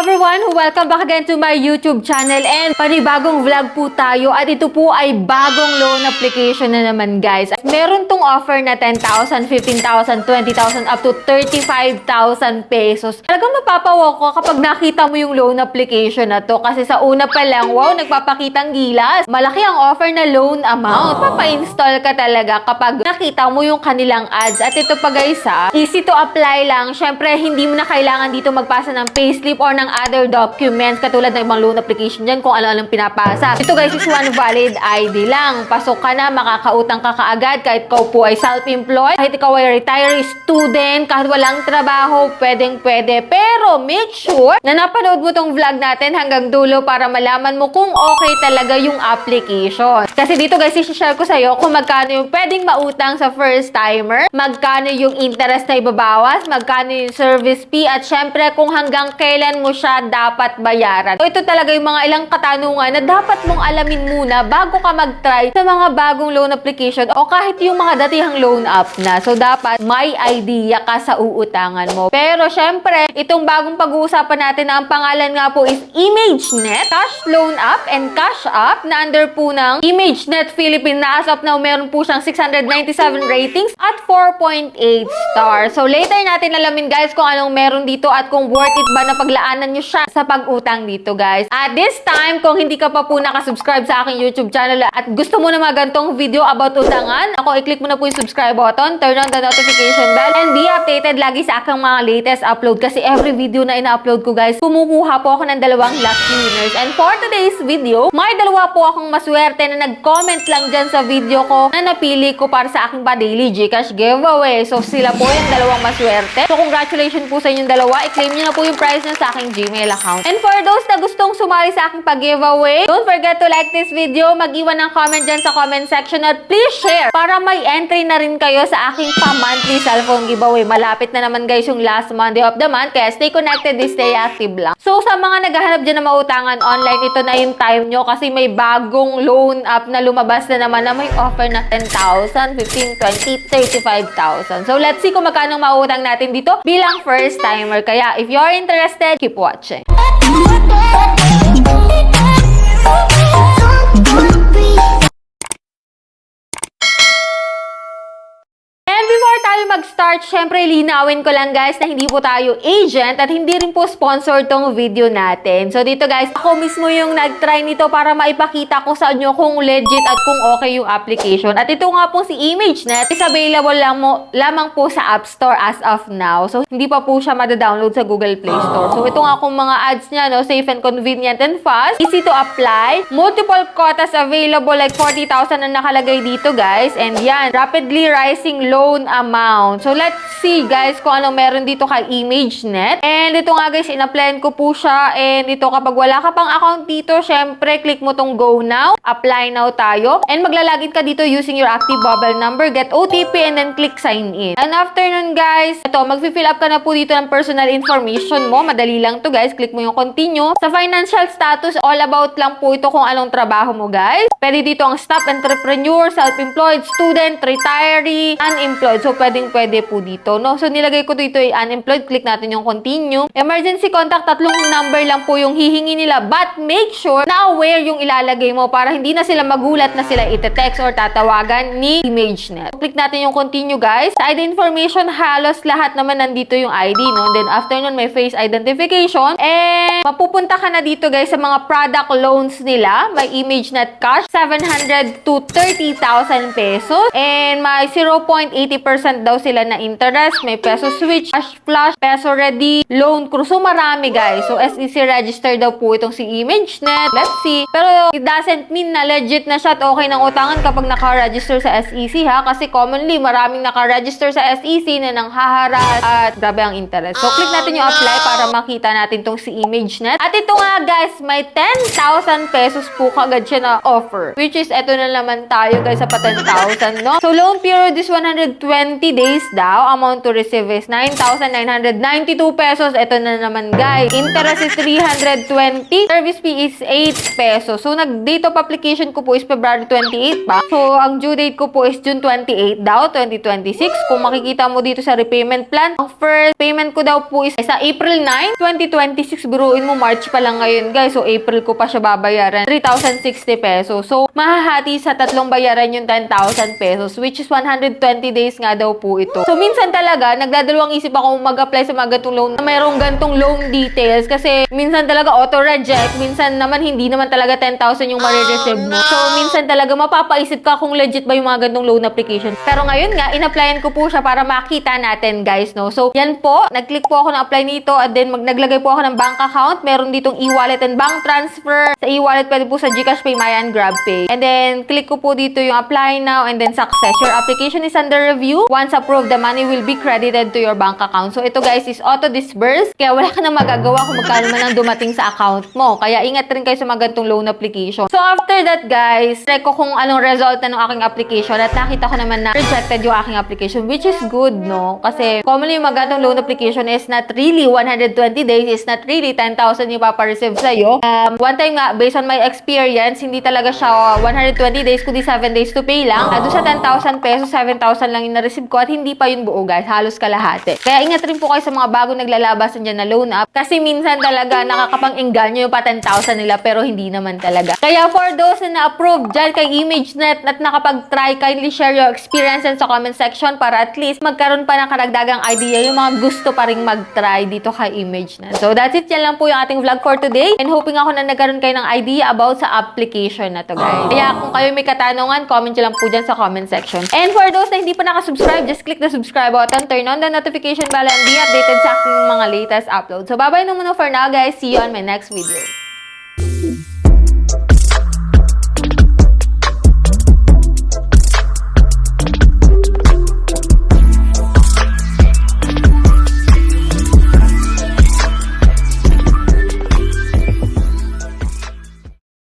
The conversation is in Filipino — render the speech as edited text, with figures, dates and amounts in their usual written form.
everyone! Welcome back again to my YouTube channel and panibagong vlog po tayo at ito po ay bagong loan application na naman guys. Meron tong offer na 10,000, 15,000, 20,000 up to 35,000 pesos. Talagang mapapawa ko kapag nakita mo yung loan application na to kasi sa una pa lang, wow, nagpapakitang gilas. Malaki ang offer na loan amount. Papa-install ka talaga kapag nakita mo yung kanilang ads. At ito pa guys easy to apply lang. Syempre, hindi mo na kailangan dito magpasa ng payslip or ng other documents katulad ng ibang loan application dyan kung ano-anong pinapasa. Ito guys is one valid ID lang. Pasok ka na, makakautang ka kaagad kahit ikaw po ay self-employed, kahit ikaw ay retiree student, kahit walang trabaho, pwedeng-pwede. Pero make sure na napanood mo tong vlog natin hanggang dulo para malaman mo kung okay talaga yung application. Kasi dito guys, i-share ko sa'yo kung magkano yung pwedeng mautang sa first timer, magkano yung interest na ibabawas, magkano yung service fee, at syempre kung hanggang kailan mo siya dapat bayaran. So, ito talaga yung mga ilang katanungan na dapat mong alamin muna bago ka mag-try sa mga bagong loan application o kahit yung mga datihang loan app na. So, dapat may idea ka sa uutangan mo. Pero, syempre, itong bagong pag-uusapan natin na ang pangalan nga po is ImageNet, Cash Loan App and Cash App na under po ng ImageNet Philippines na as of now, meron po siyang 697 ratings at 4.8 stars. So, later natin alamin guys kung anong meron dito at kung worth it ba na paglaanan nyo siya sa pag-utang dito guys. At this time, kung hindi ka pa po nakasubscribe sa aking YouTube channel at gusto mo na mga gantong video about utangan, ako i-click mo na po yung subscribe button, turn on the notification bell, and be updated lagi sa aking mga latest upload kasi every video na ina-upload ko guys, kumukuha po ako ng dalawang lucky winners. And for today's video, may dalawa po akong maswerte na nag-comment lang dyan sa video ko na napili ko para sa aking pa-daily Gcash giveaway. So sila po yung dalawang maswerte. So congratulations po sa inyong dalawa. I-claim nyo na po yung prize nyo sa aking Gmail account. And for those na gustong sumali sa aking pag-giveaway, don't forget to like this video, mag-iwan ng comment dyan sa comment section at please share para may entry na rin kayo sa aking pa-monthly cellphone giveaway. Malapit na naman guys yung last Monday of the month kaya stay connected, stay active lang. So sa mga naghahanap dyan na mautangan online, ito na yung time nyo kasi may bagong loan app na lumabas na naman na may offer na 10,000, 15, 20, 35,000. So let's see kung magkano mautang natin dito bilang first timer. Kaya if you're interested, keep watching. Before tayo mag-start, syempre linawin ko lang guys na hindi po tayo agent at hindi rin po sponsor tong video natin. So dito guys, ako mismo yung nag-try nito para maipakita ko sa inyo kung legit at kung okay yung application. At ito nga po si ImageNet is available lamang po sa App Store as of now. So hindi pa po siya mada-download sa Google Play Store. So ito nga kung mga ads niya, no, safe and convenient and fast, easy to apply, multiple quotas available like 40,000 na nakalagay dito guys. And yan, rapidly rising loan amount. So, let's see guys kung ano meron dito kay ImageNet. And ito nga guys, in-applyan ko po siya. And ito kapag wala ka pang account dito, syempre, click mo tong go now. Apply now tayo. And maglalagin ka dito using your active mobile number, get OTP, and then click sign in. And after nun guys, ito, mag-fill up ka na po dito ng personal information mo. Madali lang to guys. Click mo yung continue. Sa financial status, all about lang po ito kung anong trabaho mo guys. Pwede dito ang staff, entrepreneur, self-employed, student, retiree, unemployed. So, pwedeng-pwede po dito, no? So, nilagay ko dito ay unemployed. Click natin yung continue. Emergency contact, 3 number lang po yung hihingi nila. But, make sure na aware yung ilalagay mo para hindi na sila magulat na sila ite-text or tatawagan ni ImageNet. Click natin yung continue, guys. Sa ID information, halos lahat naman nandito yung ID, no? Then, after nun, may face identification. And, mapupunta ka na dito, guys, sa mga product loans nila. May ImageNet Cash, 700 to 30,000 pesos. And, may 0.80% daw sila na interest. May Peso Switch, Cash Flash, Peso Ready, Loan Cruise. So, marami guys. So, SEC register daw po itong si ImageNet. Let's see. Pero, it doesn't mean na legit na siya at okay ng utangan kapag naka-register sa SEC ha. Kasi commonly, maraming naka-register sa SEC na nanghaharas at grabe ang interest. So, click natin yung apply para makita natin itong si ImageNet. At ito nga guys, may 10,000 pesos po kagad siya na offer. Which is, eto na naman tayo guys sa pa 10,000, no? So, loan period is 120 days daw. Amount to receive is 9,992 pesos. Ito na naman guys. Interest is 320. Service fee is 8 pesos. So, nag-date of application ko po is February 28 pa. So, ang due date ko po is June 28 daw, 2026. Kung makikita mo dito sa repayment plan, ang first payment ko daw po is sa April 9, 2026. Biruin mo, March pa lang ngayon guys. So, April ko pa siya babayaran. 3,060 pesos. So, mahahati sa tatlong bayaran yung 10,000 pesos, which is 120 days nga daw po ito. So, minsan talaga, nagdadalawang isip ako mag-apply sa mga gantong loan na mayroong gantong loan details kasi minsan talaga auto-reject, minsan naman hindi naman talaga 10,000 yung marireceive mo. So, minsan talaga mapapaisip ka kung legit ba yung mga gantong loan application. Pero ngayon nga, in-applyan ko po siya para makita natin guys, no? So, yan po, nag-click po ako na apply nito at then naglagay po ako ng bank account. Meron ditong e-wallet and bank transfer. Sa e-wallet, pwede po sa GCash, PayMaya, and GrabPay. And then, click ko po dito yung apply now and then success. Your application is under review. Once approved, the money will be credited to your bank account. So, ito guys is auto-disburse. Kaya wala ka na magagawa kung magkano man ang dumating sa account mo. Kaya ingat rin kayo sa mga gantong loan application. So, after that guys, check ko kung anong result ng aking application at nakita ko naman na rejected yung aking application, which is good, no? Kasi, commonly yung mga gantong loan application is not really 120 days, is not really 10,000 yung papareceive sa'yo. One time nga, based on my experience, hindi talaga siya 120 days, kundi 7 days to pay lang. Doon sa 10,000 pesos, 7,000 lang yung na-receive ko at hindi pa yun buo guys, halos kalahati. Kaya ingat rin po kayo sa mga bago naglalabasan dyan na loan app kasi minsan talaga nakakapang-engganyo yung pa 10,000 nila pero hindi naman talaga. Kaya for those na na-approve dyan kay ImageNet at nakapag-try, kindly share your experiences sa comment section para at least magkaroon pa ng karagdagang idea yung mga gusto pa rin mag-try dito kay ImageNet. So that's it, yan lang po yung ating vlog for today and hoping ako na nagkaroon kayo ng idea about sa application na to guys. Kaya kung kayo may katanungan, comment nyo lang po dyan sa comment section. And for those na hindi pa nakasubscribe, just click the subscribe button, turn on the notification bell and be updated sa aking mga latest uploads. So bye-bye na muna for now guys. See you on my next video.